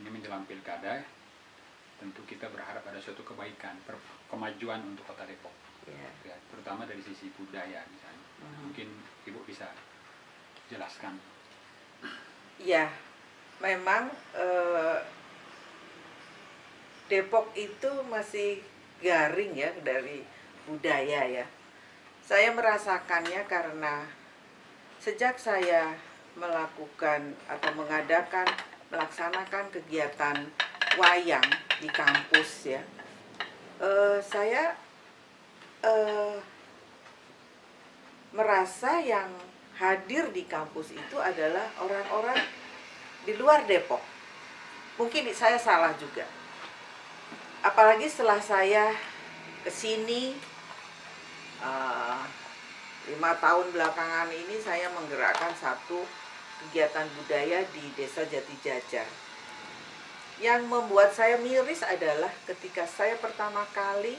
ini menjelang pilkada, tentu kita berharap ada suatu kebaikan, kemajuan untuk Kota Depok, ya, terutama dari sisi budaya misalnya. Mungkin Ibu bisa jelaskan. Ya, memang Depok itu masih garing ya dari budaya ya. Saya merasakannya karena sejak saya melakukan atau melaksanakan kegiatan wayang di kampus ya, saya merasa yang hadir di kampus itu adalah orang-orang di luar Depok. Mungkin saya salah juga. Apalagi setelah saya kesini 5 tahun belakangan ini, saya menggerakkan satu kegiatan budaya di Desa Jati Jajar. Yang membuat saya miris adalah ketika saya pertama kali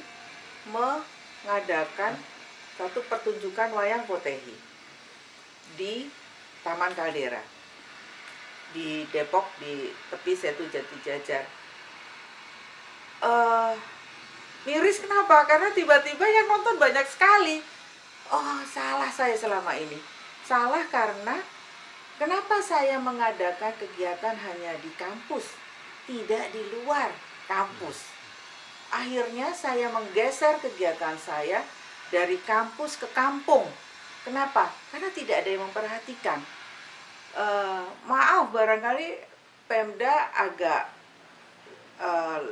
mengadakan satu pertunjukan wayang potehi di Taman Kaldera di Depok, di tepi Setu Jati Jajar. Miris kenapa? Karena tiba-tiba yang nonton banyak sekali. Oh, salah saya selama ini. Salah karena kenapa saya mengadakan kegiatan hanya di kampus, tidak di luar kampus. Akhirnya saya menggeser kegiatan saya dari kampus ke kampung. Kenapa? Karena tidak ada yang memperhatikan. Maaf, barangkali Pemda agak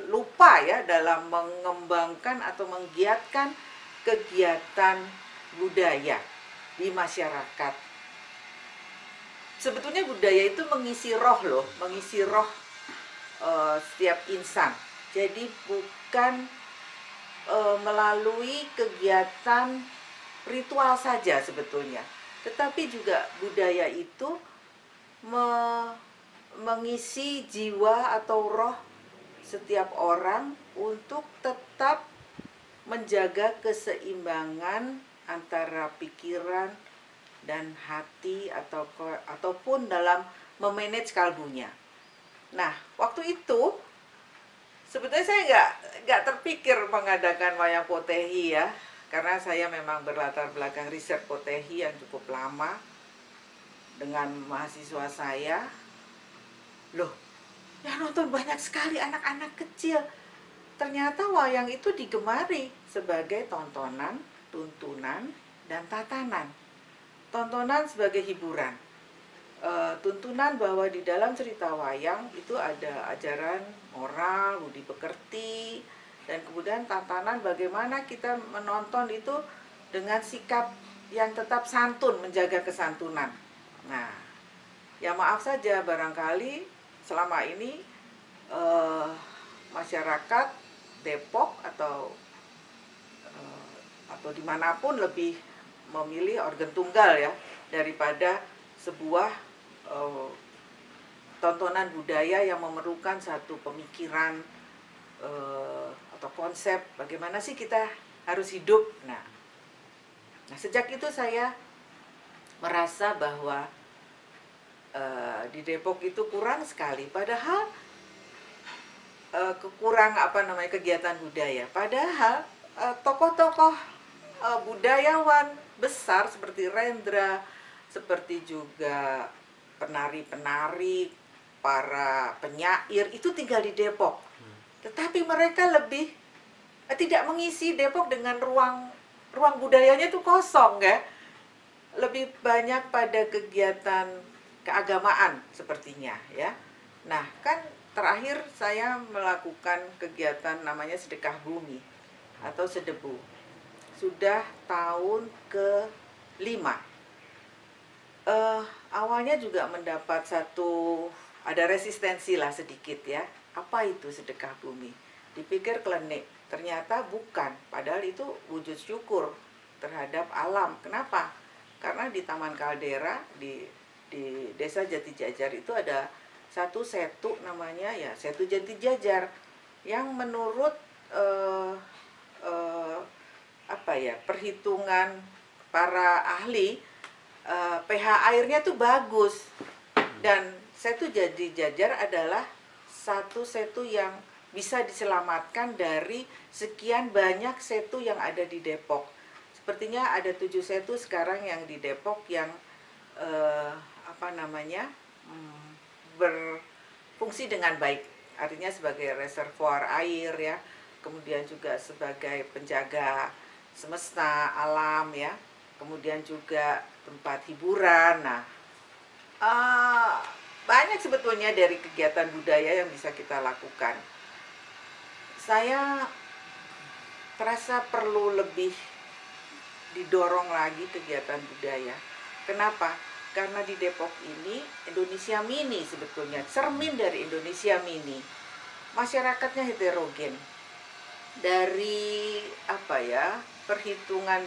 lupa ya dalam mengembangkan atau menggiatkan kegiatan budaya di masyarakat. Sebetulnya budaya itu mengisi roh loh, mengisi roh setiap insan. Jadi bukan melalui kegiatan ritual saja sebetulnya, tetapi juga budaya itu mengisi jiwa atau roh setiap orang untuk tetap menjaga keseimbangan antara pikiran dan hati ataupun dalam memanage kalbunya. Nah, waktu itu sebetulnya saya nggak terpikir mengadakan wayang potehi ya, karena saya memang berlatar belakang riset potehi yang cukup lama dengan mahasiswa saya. Loh, yang nonton banyak sekali anak-anak kecil. Ternyata wayang itu digemari sebagai tontonan, tuntunan, dan tatanan. Tontonan sebagai hiburan. Tuntunan bahwa di dalam cerita wayang itu ada ajaran moral, budi pekerti, dan kemudian tatanan bagaimana kita menonton itu dengan sikap yang tetap santun, menjaga kesantunan. Nah, ya maaf saja barangkali selama ini masyarakat Depok atau dimanapun lebih memilih organ tunggal ya daripada sebuah tontonan budaya yang memerlukan satu pemikiran atau konsep bagaimana sih kita harus hidup. Nah sejak itu saya merasa bahwa di Depok itu kurang sekali, padahal kegiatan budaya. Padahal tokoh-tokoh budayawan besar seperti Rendra, seperti juga penari-penari, para penyair itu tinggal di Depok. Tetapi mereka lebih tidak mengisi Depok dengan ruang budayanya itu kosong ya. Lebih banyak pada kegiatan keagamaan sepertinya ya. Nah, kan terakhir saya melakukan kegiatan namanya sedekah bumi atau sedebu. Sudah tahun ke-5. Awalnya juga mendapat ada resistensi lah sedikit ya. Apa itu sedekah bumi? Dipikir klinik, ternyata bukan. Padahal itu wujud syukur terhadap alam. Kenapa? Karena di Taman Kaldera, di Desa Jati Jajar itu ada satu setu namanya ya Setu Jati Jajar yang menurut perhitungan para ahli pH airnya tuh bagus, dan Setu Jati Jajar adalah satu setu yang bisa diselamatkan dari sekian banyak setu yang ada di Depok. Sepertinya ada 7 setu sekarang yang di Depok yang berfungsi dengan baik. Artinya sebagai reservoir air ya, kemudian juga sebagai penjaga semesta alam ya, kemudian juga tempat hiburan. Nah, banyak sebetulnya dari kegiatan budaya yang bisa kita lakukan. Saya terasa perlu lebih didorong lagi kegiatan budaya. Kenapa? Karena di Depok ini Indonesia mini sebetulnya, cermin dari Indonesia mini. Masyarakatnya heterogen. Dari perhitungan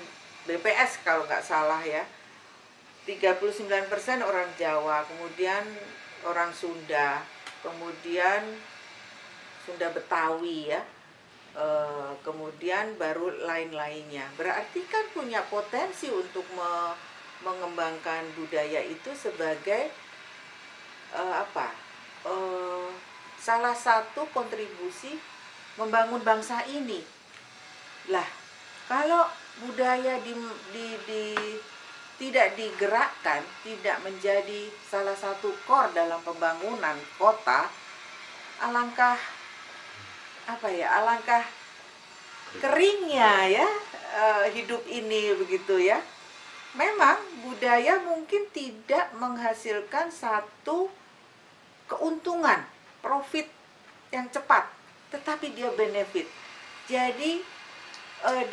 BPS kalau nggak salah ya, 39% orang Jawa, kemudian orang Sunda, kemudian Sunda Betawi ya, kemudian baru lain-lainnya. Berarti kan punya potensi untuk mengembangkan budaya itu sebagai salah satu kontribusi membangun bangsa ini. Lah, kalau budaya tidak digerakkan, tidak menjadi salah satu core dalam pembangunan kota, alangkah keringnya ya hidup ini begitu ya. Memang budaya mungkin tidak menghasilkan satu keuntungan, profit yang cepat, tetapi dia benefit. Jadi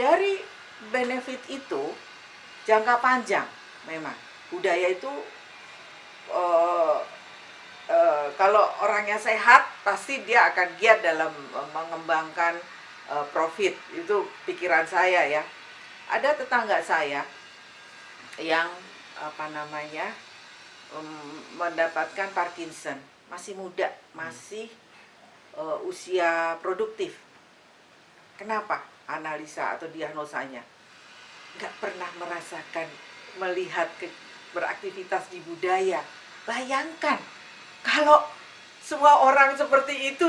dari benefit itu jangka panjang memang budaya itu kalau orangnya sehat pasti dia akan giat dalam mengembangkan profit. Itu pikiran saya ya. Ada tetangga saya yang mendapatkan Parkinson, masih muda, masih usia produktif. Kenapa? Analisa atau diagnosanya nggak pernah melihat beraktivitas di budaya. Bayangkan kalau semua orang seperti itu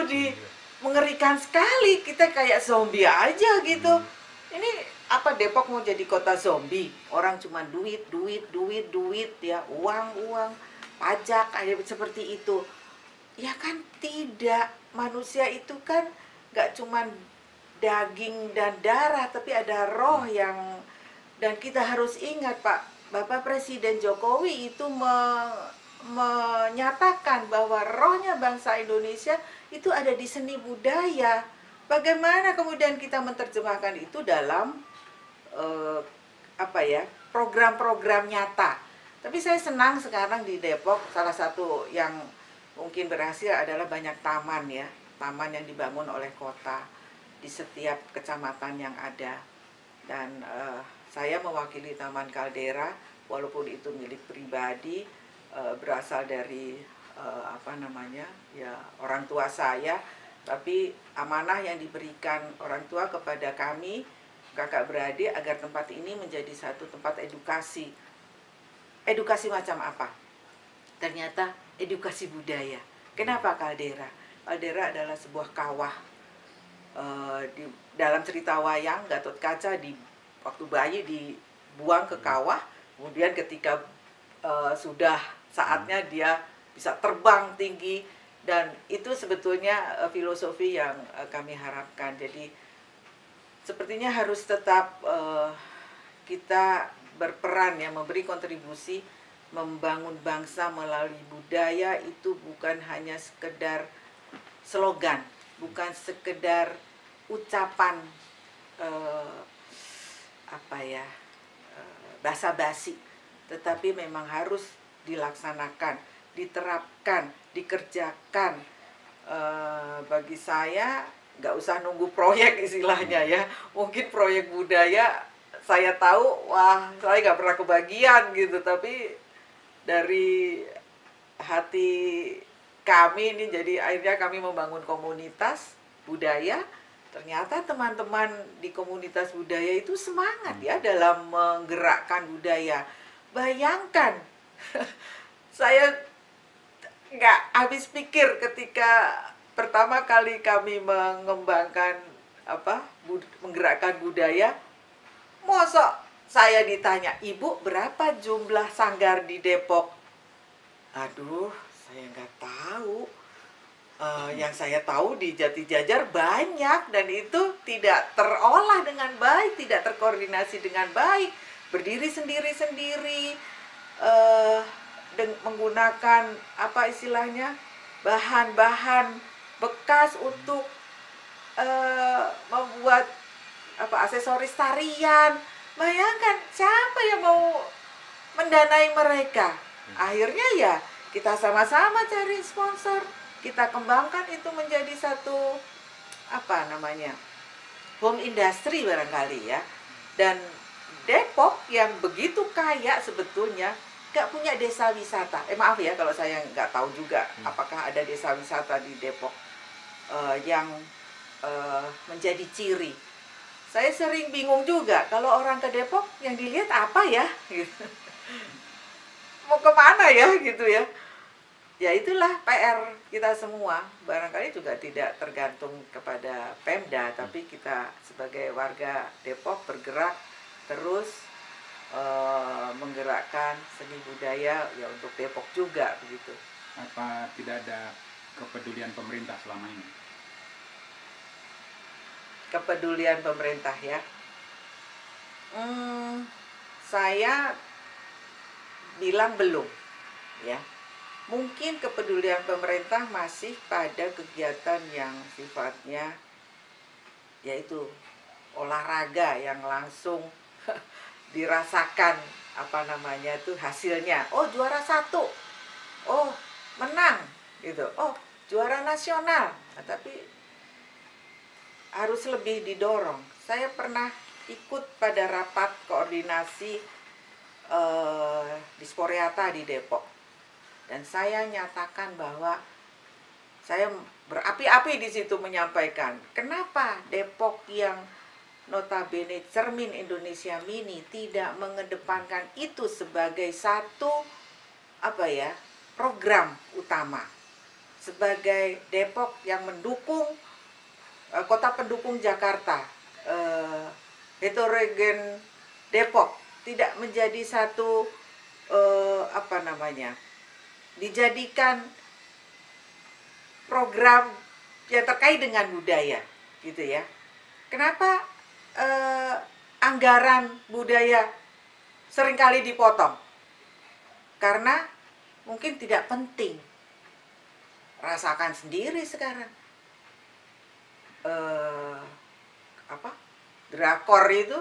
mengerikan sekali, kita kayak zombie aja gitu. Ini apa Depok mau jadi kota zombie? Orang cuma duit ya, uang, pajak ada seperti itu. Ya kan tidak, manusia itu kan nggak cuma daging dan darah, tapi ada roh yang, dan kita harus ingat Bapak Presiden Jokowi itu menyatakan bahwa rohnya bangsa Indonesia itu ada di seni budaya. Bagaimana kemudian kita menerjemahkan itu dalam program-program nyata. Tapi saya senang sekarang di Depok, salah satu yang mungkin berhasil adalah banyak taman ya, taman yang dibangun oleh kota di setiap kecamatan yang ada. Dan saya mewakili Taman Kaldera, walaupun itu milik pribadi, berasal dari orang tua saya, tapi amanah yang diberikan orang tua kepada kami kakak beradik agar tempat ini menjadi satu tempat edukasi. Edukasi macam apa? Ternyata edukasi budaya. Kenapa Kaldera? Kaldera adalah sebuah kawah. Dalam cerita wayang Gatot Kaca waktu bayi dibuang ke kawah, kemudian ketika sudah saatnya dia bisa terbang tinggi, dan itu sebetulnya filosofi yang kami harapkan. Jadi sepertinya harus tetap kita berperan ya, memberi kontribusi membangun bangsa melalui budaya. Itu bukan hanya sekedar slogan, bukan sekedar ucapan basa-basi, tetapi memang harus dilaksanakan, diterapkan, dikerjakan. Bagi saya nggak usah nunggu proyek istilahnya ya. Mungkin proyek budaya saya tahu, wah saya nggak pernah kebagian gitu, tapi dari hati kami ini jadi akhirnya kami membangun komunitas budaya. Ternyata teman-teman di komunitas budaya itu semangat ya dalam menggerakkan budaya. Bayangkan, saya nggak habis pikir ketika pertama kali kami mengembangkan menggerakkan budaya, mosok saya ditanya, "Ibu, berapa jumlah sanggar di Depok?" Aduh, saya nggak tahu. Yang saya tahu di Jatijajar banyak, dan itu tidak terolah dengan baik, tidak terkoordinasi dengan baik, berdiri sendiri-sendiri, menggunakan apa istilahnya, bahan-bahan bekas untuk membuat aksesoris tarian. Bayangkan siapa yang mau mendanai mereka? Akhirnya ya kita sama-sama cari sponsor, kita kembangkan itu menjadi satu home industry barangkali ya. Dan Depok yang begitu kaya sebetulnya gak punya desa wisata. Maaf ya kalau saya nggak tahu juga apakah ada desa wisata di Depok yang menjadi ciri. Saya sering bingung juga kalau orang ke Depok yang dilihat apa ya gitu. Mau kemana ya gitu ya. Ya itulah PR kita semua. Barangkali juga tidak tergantung kepada Pemda, tapi kita sebagai warga Depok bergerak terus menggerakkan seni budaya ya untuk Depok juga begitu. Apa tidak ada kepedulian pemerintah selama ini? Kepedulian pemerintah ya. Saya bilang belum ya. Mungkin kepedulian pemerintah masih pada kegiatan yang sifatnya yaitu olahraga yang langsung dirasakan hasilnya. Oh, juara 1. Oh, menang gitu. Oh, juara nasional. Nah, tapi harus lebih didorong. Saya pernah ikut pada rapat koordinasi Disporeata di Depok, dan saya nyatakan bahwa saya berapi-api di situ menyampaikan kenapa Depok yang notabene cermin Indonesia Mini tidak mengedepankan itu sebagai satu program utama, sebagai Depok yang mendukung kota pendukung Jakarta, heterogen Depok tidak menjadi satu dijadikan program yang terkait dengan budaya gitu ya. Kenapa anggaran budaya seringkali dipotong? Karena mungkin tidak penting. Rasakan sendiri sekarang. Drakor itu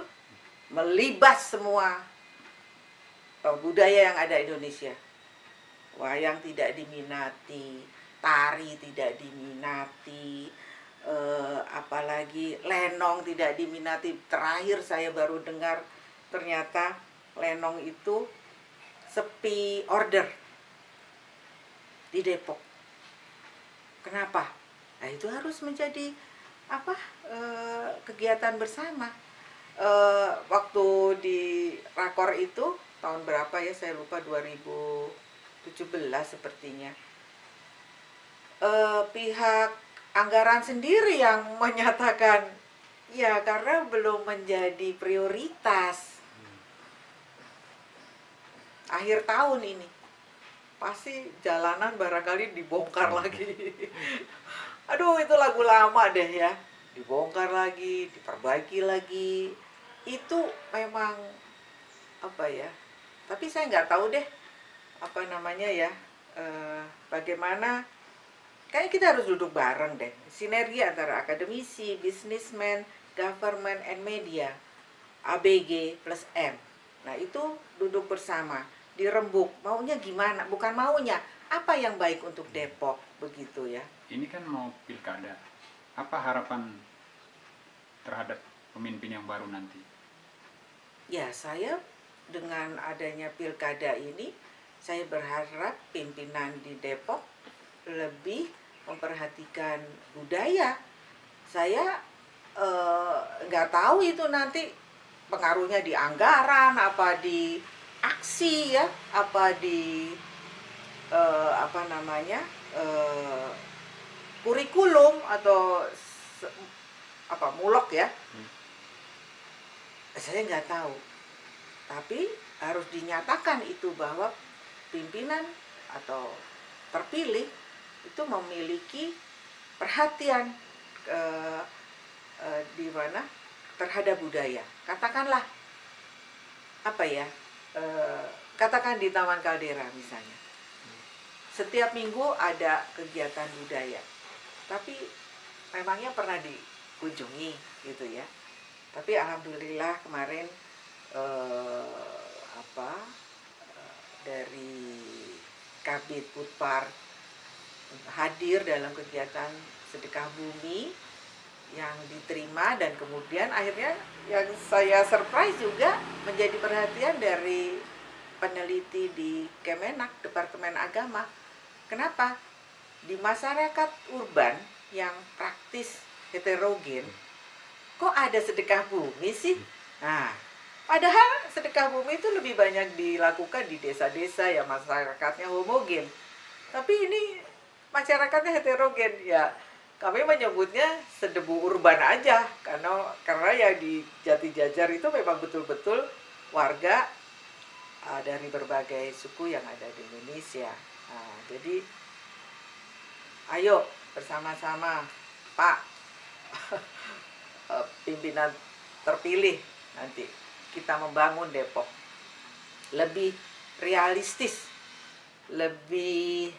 melibas semua budaya yang ada di Indonesia. Wayang tidak diminati, tari tidak diminati, apalagi lenong tidak diminati. Terakhir saya baru dengar ternyata lenong itu sepi order di Depok. Kenapa? Nah, itu harus menjadi kegiatan bersama. Waktu di Rakor itu tahun berapa ya, saya lupa, 2017 sepertinya. Pihak anggaran sendiri yang menyatakan ya karena belum menjadi prioritas. Akhir tahun ini pasti jalanan barangkali dibongkar lagi. Aduh, itu lagu lama deh ya, dibongkar lagi, diperbaiki lagi. Itu memang tapi saya nggak tahu deh bagaimana. Kayaknya kita harus duduk bareng deh, sinergi antara akademisi, businessman, government and media, ABG plus M. Nah, itu duduk bersama, dirembuk, maunya gimana, bukan maunya, apa yang baik untuk Depok, begitu ya. Ini kan mau pilkada, apa harapan terhadap pemimpin yang baru nanti? Ya, saya dengan adanya pilkada ini, saya berharap pimpinan di Depok lebih memperhatikan budaya. Saya nggak tahu itu nanti pengaruhnya di anggaran, apa di aksi ya, apa di kurikulum atau mulok ya, saya nggak tahu. Tapi harus dinyatakan itu bahwa pimpinan atau terpilih itu memiliki perhatian di mana terhadap budaya. Katakanlah katakan di Taman Kaldera misalnya, setiap minggu ada kegiatan budaya, tapi memangnya pernah dikunjungi gitu ya. Tapi alhamdulillah kemarin dari Kabid Putpar hadir dalam kegiatan sedekah bumi yang diterima, dan kemudian akhirnya yang saya surprise juga menjadi perhatian dari peneliti di Kemenak, Departemen Agama. Kenapa? Di masyarakat urban yang praktis heterogen, kok ada sedekah bumi sih? Nah, padahal sedekah bumi itu lebih banyak dilakukan di desa-desa yang masyarakatnya homogen. Tapi ini masyarakatnya heterogen ya. Kami menyebutnya sedebu urban aja, karena ya di Jatijajar itu memang betul-betul warga dari berbagai suku yang ada di Indonesia. Nah, jadi ayo bersama-sama Pak pimpinan terpilih, nanti kita membangun Depok lebih realistis, lebih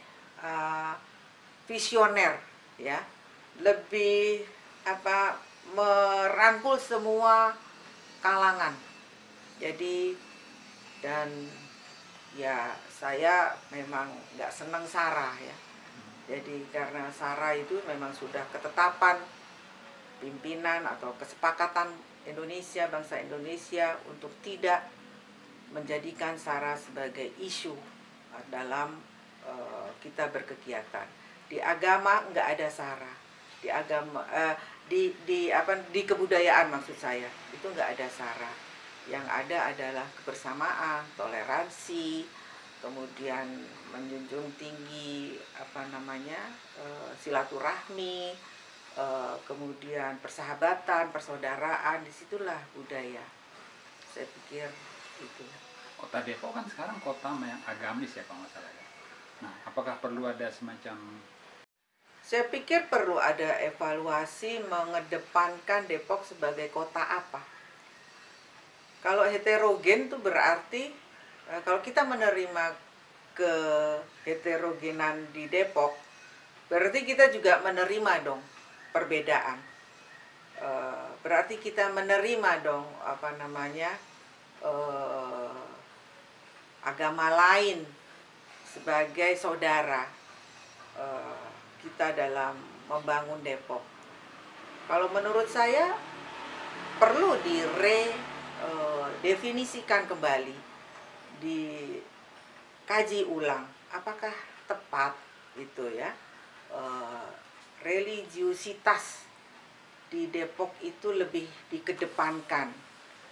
visioner ya, lebih merangkul semua kalangan. Jadi, dan ya saya memang nggak senang SARA ya. Jadi karena SARA itu memang sudah ketetapan pimpinan atau kesepakatan Indonesia, bangsa Indonesia untuk tidak menjadikan SARA sebagai isu dalam kita berkegiatan. Di agama nggak ada SARA. Di agama di kebudayaan maksud saya itu nggak ada SARA. Yang ada adalah kebersamaan, toleransi, kemudian menjunjung tinggi silaturahmi, kemudian persahabatan, persaudaraan. Disitulah budaya. Saya pikir itu. Kota Depok kan sekarang kota yang agamis ya kalau nggak salah ya. Nah, apakah perlu ada semacam? Saya pikir perlu ada evaluasi mengedepankan Depok sebagai kota apa. Kalau heterogen itu berarti kalau kita menerima keheterogenan di Depok, berarti kita juga menerima dong perbedaan. Berarti kita menerima dong agama lain sebagai saudara kita dalam membangun Depok. Kalau menurut saya perlu definisikan kembali, dikaji ulang apakah tepat itu ya, religiusitas di Depok itu lebih dikedepankan.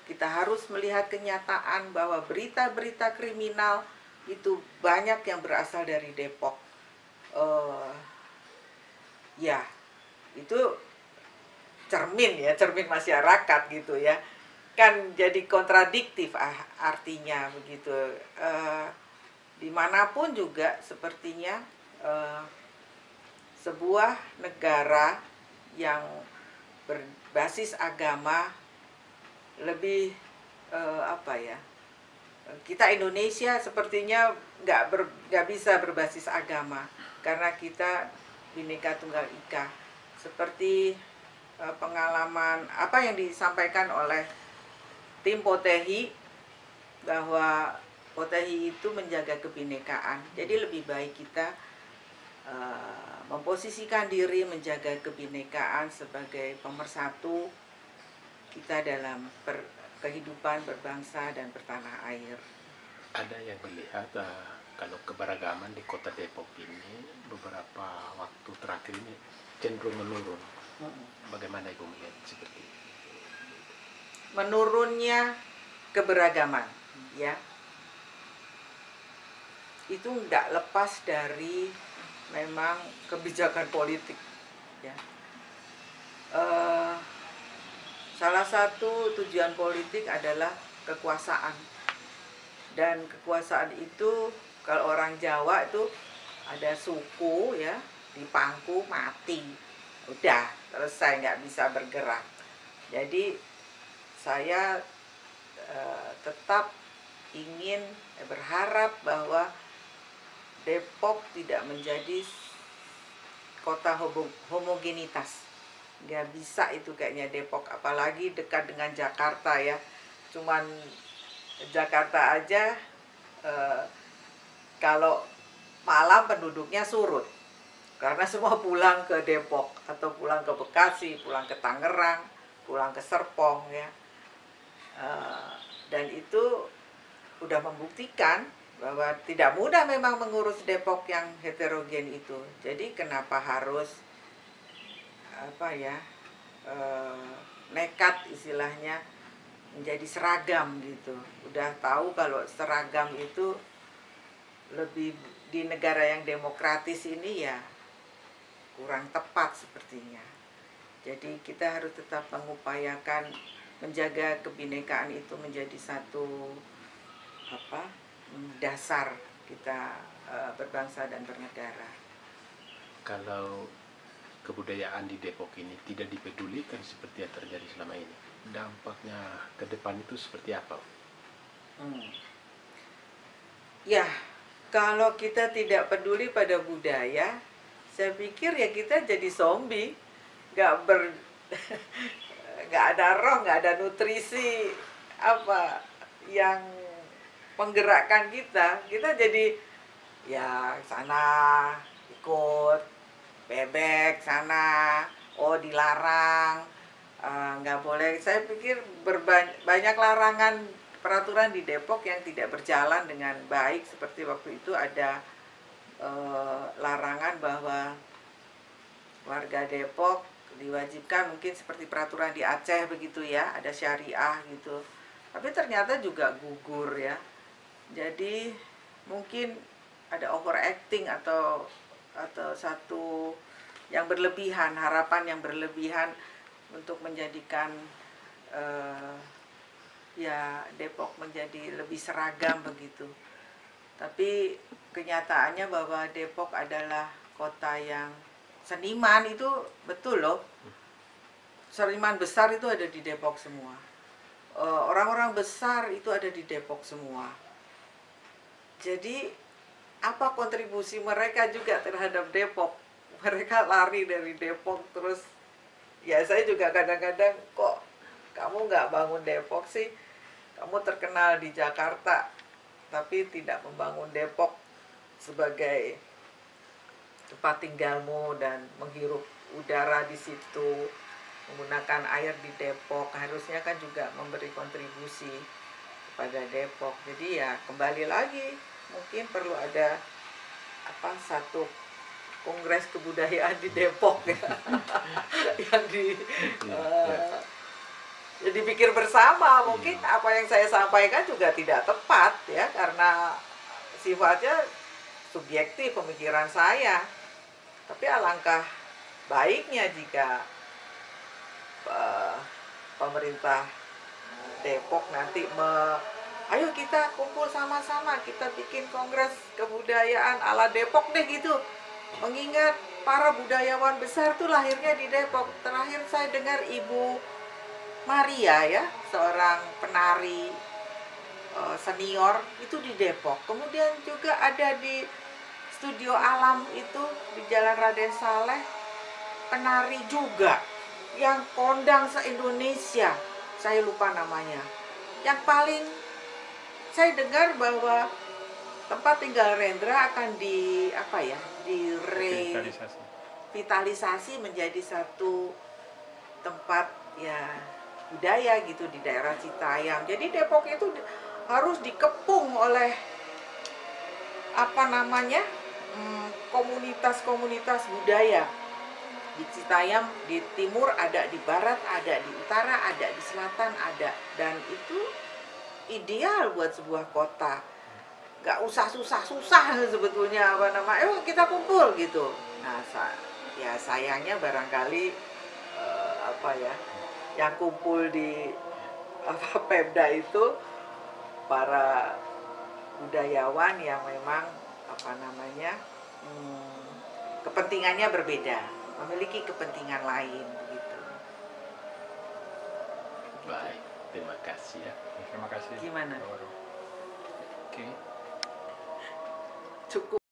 Kita harus melihat kenyataan bahwa berita-berita kriminal itu banyak yang berasal dari Depok. Ya, itu cermin masyarakat gitu ya. Kan jadi kontradiktif artinya begitu. Dimanapun juga sepertinya sebuah negara yang berbasis agama lebih kita Indonesia sepertinya nggak bisa berbasis agama karena kita Bhinneka Tunggal Ika. Seperti pengalaman yang disampaikan oleh tim Potehi, bahwa Potehi itu menjaga kebinekaan. Jadi lebih baik kita memposisikan diri menjaga kebinekaan sebagai pemersatu kita dalam kehidupan berbangsa dan bertanah air. Ada yang melihat kalau keberagaman di kota Depok ini beberapa waktu terakhir ini cenderung menurun. Bagaimana Ibu melihat seperti itu? Menurunnya keberagaman, ya, itu nggak lepas dari memang kebijakan politik ya. Salah satu tujuan politik adalah kekuasaan, dan kekuasaan itu kalau orang Jawa itu ada suku ya, dipangku mati, udah selesai, nggak bisa bergerak. Jadi saya tetap ingin berharap bahwa Depok tidak menjadi kota homogenitas. Nggak bisa itu kayaknya Depok, apalagi dekat dengan Jakarta ya. Cuman Jakarta aja kalau malam penduduknya surut karena semua pulang ke Depok atau pulang ke Bekasi, pulang ke Tangerang, pulang ke Serpong ya. Dan itu udah membuktikan bahwa tidak mudah memang mengurus Depok yang heterogen itu. Jadi kenapa harus nekat istilahnya menjadi seragam gitu. Udah tahu kalau seragam itu lebih di negara yang demokratis ini ya kurang tepat sepertinya. Jadi kita harus tetap mengupayakan menjaga kebinekaan itu menjadi satu dasar kita berbangsa dan bernegara. Kalau kebudayaan di Depok ini tidak dipedulikan seperti yang terjadi selama ini, dampaknya ke depan itu seperti apa? Ya, kalau kita tidak peduli pada budaya, saya pikir ya kita jadi zombie, nggak ada roh, nggak ada nutrisi yang menggerakkan kita jadi ya sana ikut bebek sana, dilarang, nggak boleh. Saya pikir banyak larangan peraturan di Depok yang tidak berjalan dengan baik. Seperti waktu itu ada larangan bahwa warga Depok diwajibkan, mungkin seperti peraturan di Aceh begitu ya, ada syariah gitu. Tapi ternyata juga gugur ya. Jadi mungkin ada overacting atau satu yang berlebihan, harapan yang berlebihan untuk menjadikan Depok menjadi lebih seragam begitu. Tapi kenyataannya bahwa Depok adalah kota yang seniman, itu betul loh. Seniman besar itu ada di Depok semua. Orang-orang besar itu ada di Depok semua. Jadi apa kontribusi mereka juga terhadap Depok? Mereka lari dari Depok terus. Ya saya juga kadang-kadang, kok kamu nggak bangun Depok sih? Kamu terkenal di Jakarta, tapi tidak membangun Depok sebagai tempat tinggalmu dan menghirup udara di situ, menggunakan air di Depok. Harusnya kan juga memberi kontribusi kepada Depok. Jadi ya kembali lagi, mungkin perlu ada satu kongres kebudayaan di Depok ya. Yang jadi pikir bersama. Mungkin apa yang saya sampaikan juga tidak tepat ya, karena sifatnya subjektif pemikiran saya. Tapi alangkah baiknya jika pemerintah Depok nanti ayo kita kumpul sama-sama, kita bikin kongres kebudayaan ala Depok deh gitu. Mengingat para budayawan besar tuh lahirnya di Depok. Terakhir saya dengar Ibu Maria ya, seorang penari senior itu di Depok. Kemudian juga ada di Studio Alam itu di Jalan Raden Saleh, penari juga yang kondang se-Indonesia. Saya lupa namanya. Yang paling saya dengar bahwa tempat tinggal Rendra akan direvitalisasi menjadi satu tempat ya budaya gitu di daerah Citayam. Jadi Depok itu harus dikepung oleh komunitas-komunitas budaya. Di Citayam, di timur ada, di barat ada, di utara ada, di selatan ada. Dan itu ideal buat sebuah kota. Gak usah susah-susah sebetulnya kita kumpul gitu. Nah, Ya sayangnya barangkali apa ya, yang kumpul di Pemda itu para budayawan yang memang apa namanya kepentingannya berbeda, memiliki kepentingan lain begitu. Baik, terima kasih ya. Terima kasih. Gimana? Oke. Cukup.